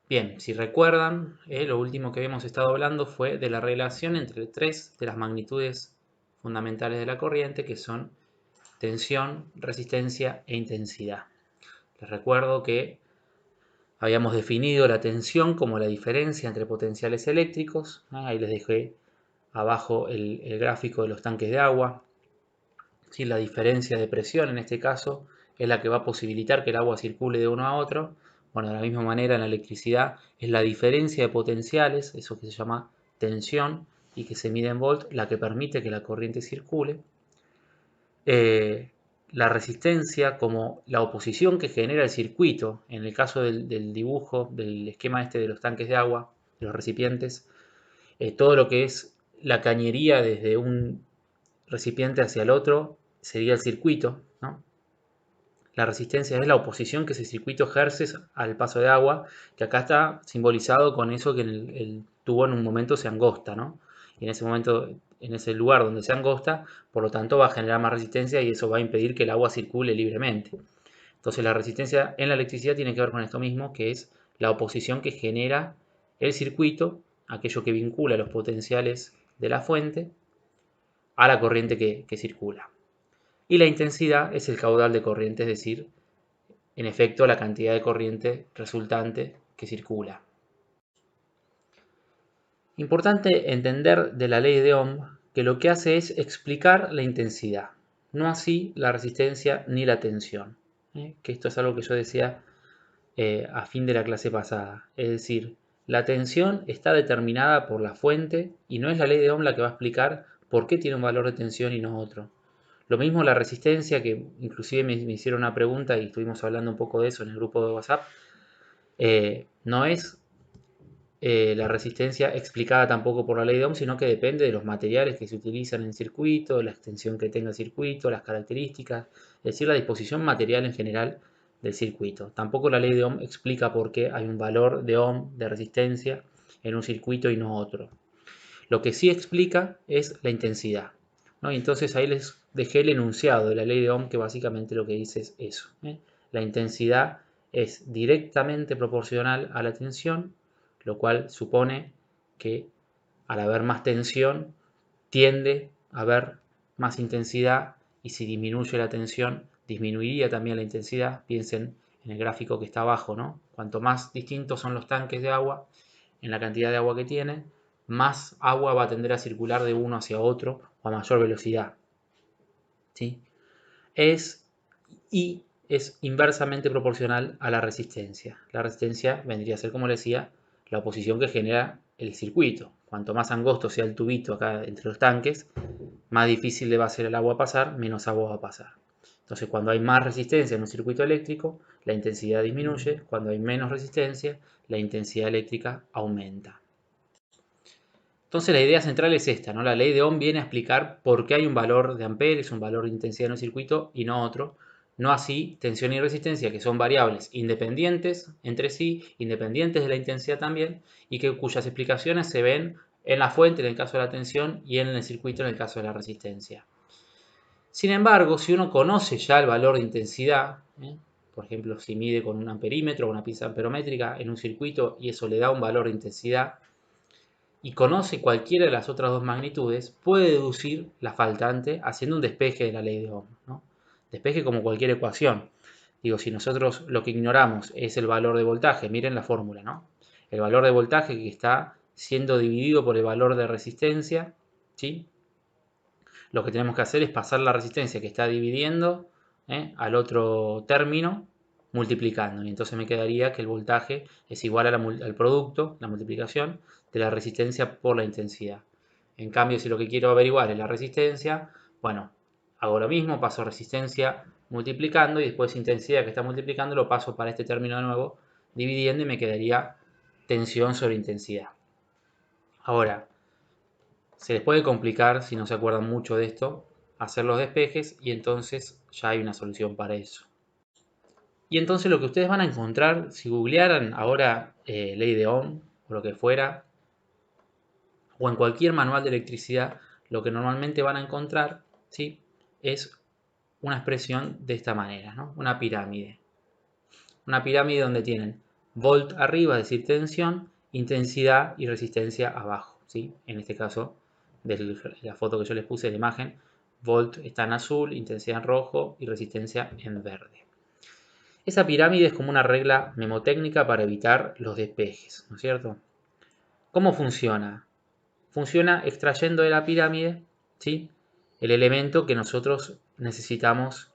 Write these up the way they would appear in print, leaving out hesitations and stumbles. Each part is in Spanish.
Bien, si recuerdan, lo último que habíamos estado hablando fue de la relación entre tres de las magnitudes fundamentales de la corriente, que son tensión, resistencia e intensidad. Les recuerdo que habíamos definido la tensión como la diferencia entre potenciales eléctricos. Ahí les dejé abajo el gráfico de los tanques de agua. ¿Sí? La diferencia de presión en este caso es la que va a posibilitar que el agua circule de uno a otro. Bueno, de la misma manera en la electricidad es la diferencia de potenciales, eso que se llama tensión y que se mide en volt, la que permite que la corriente circule. La resistencia como la oposición que genera el circuito, en el caso del dibujo, del esquema este de los tanques de agua, de los recipientes, todo lo que es la cañería desde un recipiente hacia el otro sería el circuito, ¿no? La resistencia es la oposición que ese circuito ejerce al paso de agua, que acá está simbolizado con eso que el tubo en un momento se angosta, ¿no? Y en ese momento, en ese lugar donde se angosta, por lo tanto va a generar más resistencia y eso va a impedir que el agua circule libremente. Entonces la resistencia en la electricidad tiene que ver con esto mismo, que es la oposición que genera el circuito, aquello que vincula los potenciales de la fuente a la corriente que circula. Y la intensidad es el caudal de corriente, es decir, en efecto la cantidad de corriente resultante que circula. Importante entender de la ley de Ohm que lo que hace es explicar la intensidad, no así la resistencia ni la tensión. Que esto es algo que yo decía a fin de la clase pasada. Es decir, la tensión está determinada por la fuente y no es la ley de Ohm la que va a explicar por qué tiene un valor de tensión y no otro. Lo mismo la resistencia, que inclusive me hicieron una pregunta y estuvimos hablando un poco de eso en el grupo de WhatsApp. No es la resistencia explicada tampoco por la ley de Ohm, sino que depende de los materiales que se utilizan en el circuito, la extensión que tenga el circuito, las características, es decir, la disposición material en general del circuito. Tampoco la ley de Ohm explica por qué hay un valor de Ohm de resistencia en un circuito y no otro. Lo que sí explica es la intensidad, ¿no? Y entonces ahí les dejé el enunciado de la ley de Ohm, que básicamente lo que dice es eso. La intensidad es directamente proporcional a la tensión, lo cual supone que al haber más tensión tiende a haber más intensidad, y si disminuye la tensión disminuiría también la intensidad. Piensen en el gráfico que está abajo, ¿no? Cuanto más distintos son los tanques de agua en la cantidad de agua que tienen, más agua va a tender a circular de uno hacia otro o a mayor velocidad. ¿Sí? Y es inversamente proporcional a la resistencia. La resistencia vendría a ser, como les decía, la oposición que genera el circuito. Cuanto más angosto sea el tubito acá entre los tanques, más difícil le va a ser el agua pasar, menos agua va a pasar. Entonces, cuando hay más resistencia en un circuito eléctrico, la intensidad disminuye. Cuando hay menos resistencia, la intensidad eléctrica aumenta. Entonces la idea central es esta, ¿no? La ley de Ohm viene a explicar por qué hay un valor de amperes, un valor de intensidad en un circuito y no otro. No así tensión y resistencia, que son variables independientes entre sí, independientes de la intensidad también, y cuyas explicaciones se ven en la fuente en el caso de la tensión y en el circuito en el caso de la resistencia. Sin embargo, si uno conoce ya el valor de intensidad, por ejemplo, si mide con un amperímetro o una pinza amperométrica en un circuito y eso le da un valor de intensidad, y conoce cualquiera de las otras dos magnitudes, puede deducir la faltante haciendo un despeje de la ley de Ohm, ¿no? Despeje como cualquier ecuación. Digo, si nosotros lo que ignoramos es el valor de voltaje, miren la fórmula, ¿no? El valor de voltaje que está siendo dividido por el valor de resistencia, ¿sí? Lo que tenemos que hacer es pasar la resistencia que está dividiendo al otro término multiplicando. Y entonces me quedaría que el voltaje es igual al producto, la multiplicación, de la resistencia por la intensidad. En cambio, si lo que quiero averiguar es la resistencia, bueno, hago lo mismo, paso resistencia multiplicando y después intensidad que está multiplicando lo paso para este término de nuevo, dividiendo y me quedaría tensión sobre intensidad. Ahora, se les puede complicar, si no se acuerdan mucho de esto, hacer los despejes y entonces ya hay una solución para eso. Y entonces lo que ustedes van a encontrar, si googlearan ahora ley de Ohm o lo que fuera, o en cualquier manual de electricidad, lo que normalmente van a encontrar, ¿sí?, es una expresión de esta manera, ¿no? Una pirámide. Una pirámide donde tienen volt arriba, es decir, tensión, intensidad y resistencia abajo, ¿sí? En este caso, de la foto que yo les puse, la imagen, volt está en azul, intensidad en rojo y resistencia en verde. Esa pirámide es como una regla mnemotécnica para evitar los despejes, ¿no es cierto? ¿Cómo funciona? Funciona extrayendo de la pirámide, ¿sí?, el elemento que nosotros necesitamos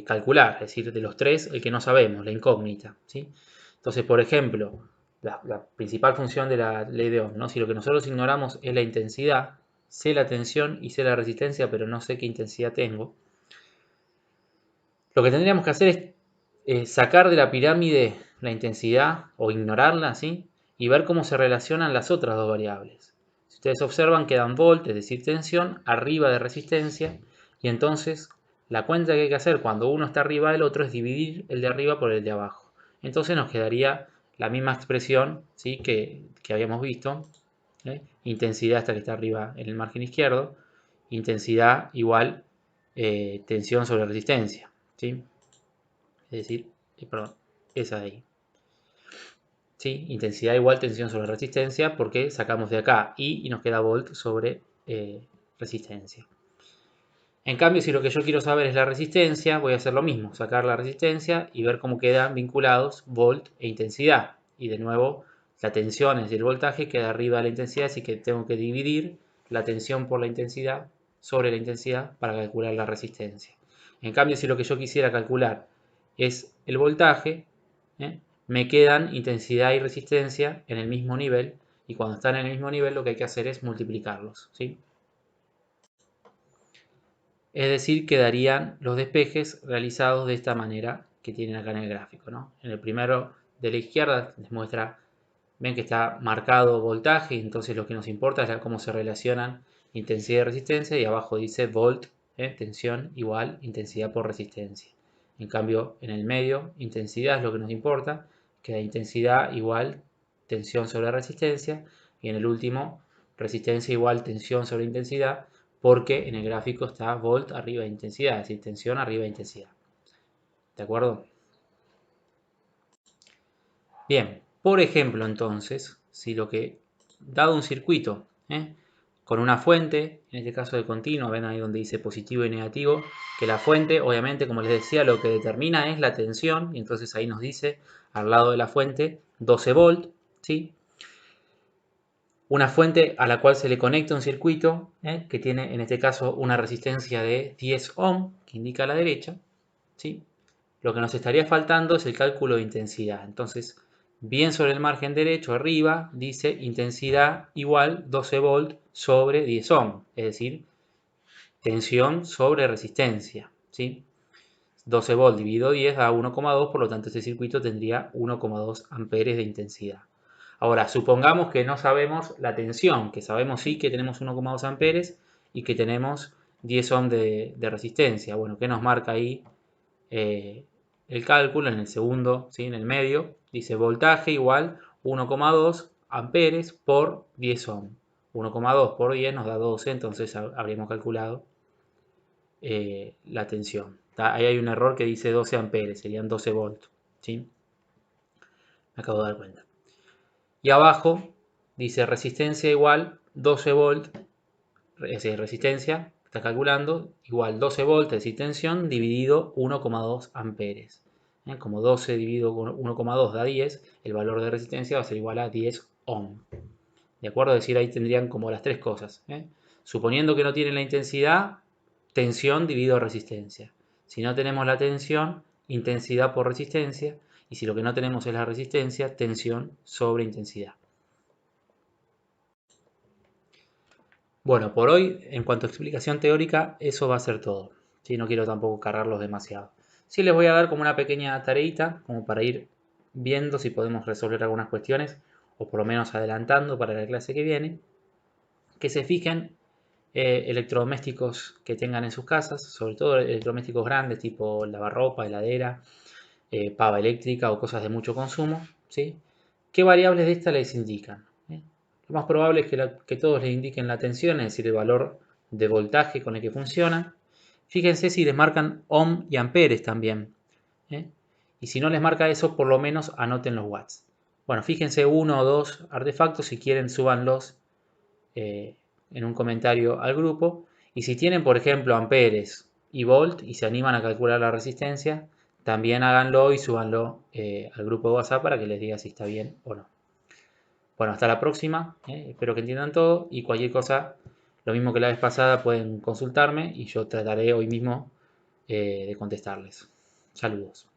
calcular, es decir, de los tres, el que no sabemos, la incógnita, ¿sí? Entonces, por ejemplo, la principal función de la ley de Ohm, ¿no? Si lo que nosotros ignoramos es la intensidad, sé la tensión y sé la resistencia, pero no sé qué intensidad tengo, lo que tendríamos que hacer es sacar de la pirámide la intensidad o ignorarla, ¿sí?, y ver cómo se relacionan las otras dos variables. Si ustedes observan, quedan volt, es decir, tensión, arriba de resistencia, y entonces la cuenta que hay que hacer cuando uno está arriba del otro es dividir el de arriba por el de abajo. Entonces nos quedaría la misma expresión, ¿sí?, que habíamos visto, ¿eh? Intensidad hasta que está arriba en el margen izquierdo, intensidad igual tensión sobre resistencia, ¿sí? Es decir, perdón, esa de ahí. ¿Sí? Intensidad igual tensión sobre resistencia, porque sacamos de acá I y nos queda volt sobre resistencia. En cambio, si lo que yo quiero saber es la resistencia, voy a hacer lo mismo, sacar la resistencia y ver cómo quedan vinculados volt e intensidad. Y de nuevo, la tensión, es decir, el voltaje, queda arriba de la intensidad, así que tengo que dividir la tensión por la intensidad sobre la intensidad para calcular la resistencia. En cambio, si lo que yo quisiera calcular es el voltaje, me quedan intensidad y resistencia en el mismo nivel, y cuando están en el mismo nivel lo que hay que hacer es multiplicarlos, ¿sí? Es decir, quedarían los despejes realizados de esta manera que tienen acá en el gráfico, ¿no? En el primero de la izquierda les muestra, ven que está marcado voltaje, entonces lo que nos importa es cómo se relacionan intensidad y resistencia, y abajo dice volt, tensión igual intensidad por resistencia. En cambio, en el medio, intensidad es lo que nos importa, queda intensidad igual tensión sobre resistencia, y en el último, resistencia igual tensión sobre intensidad, porque en el gráfico está volt arriba de intensidad, es decir, tensión arriba de intensidad. ¿De acuerdo? Bien, por ejemplo, entonces, si lo que, dado un circuito, con una fuente, en este caso de continuo, ven ahí donde dice positivo y negativo, que la fuente, obviamente, como les decía, lo que determina es la tensión, y entonces ahí nos dice, al lado de la fuente, 12 volt, ¿sí? Una fuente a la cual se le conecta un circuito que tiene en este caso una resistencia de 10 ohm, que indica a la derecha, ¿sí? Lo que nos estaría faltando es el cálculo de intensidad. Entonces, bien sobre el margen derecho, arriba, dice intensidad igual 12 volt sobre 10 ohm, es decir, tensión sobre resistencia, ¿sí? 12 volt dividido 10 da 1,2, por lo tanto este circuito tendría 1,2 amperes de intensidad. Ahora, supongamos que no sabemos la tensión, que sabemos sí que tenemos 1,2 amperes y que tenemos 10 ohm de resistencia. Bueno, ¿qué nos marca ahí el cálculo? En el segundo, ¿sí?, en el medio, dice voltaje igual 1,2 amperes por 10 ohm. 1,2 por 10 nos da 12, entonces habríamos calculado la tensión. Ahí hay un error que dice 12 amperes, serían 12 volts, ¿sí? Me acabo de dar cuenta. Y abajo dice resistencia igual 12 volt, es decir, resistencia, está calculando, igual 12 volts, es decir, tensión, dividido 1,2 amperes. Como 12 dividido 1,2 da 10, el valor de resistencia va a ser igual a 10 ohm. ¿De acuerdo? Es decir, ahí tendrían como las tres cosas. Suponiendo que no tienen la intensidad, tensión dividido resistencia. Si no tenemos la tensión, intensidad por resistencia. Y si lo que no tenemos es la resistencia, tensión sobre intensidad. Bueno, por hoy, en cuanto a explicación teórica, eso va a ser todo. ¿Sí? No quiero tampoco cargarlos demasiado. Sí les voy a dar como una pequeña tareita, como para ir viendo si podemos resolver algunas cuestiones, o por lo menos adelantando para la clase que viene. Que se fijen electrodomésticos que tengan en sus casas, sobre todo electrodomésticos grandes tipo lavarropa, heladera, pava eléctrica o cosas de mucho consumo, ¿sí? ¿Qué variables de estas les indican? Lo más probable es que todos les indiquen la tensión, es decir, el valor de voltaje con el que funcionan. Fíjense si les marcan ohm y amperes también. Y si no les marca eso, por lo menos anoten los watts. Bueno, fíjense 1 o 2 artefactos, si quieren súbanlos en un comentario al grupo. Y si tienen, por ejemplo, amperes y volt y se animan a calcular la resistencia, también háganlo y súbanlo al grupo de WhatsApp para que les diga si está bien o no. Bueno, hasta la próxima. Espero que entiendan todo y cualquier cosa, lo mismo que la vez pasada, pueden consultarme y yo trataré hoy mismo de contestarles. Saludos.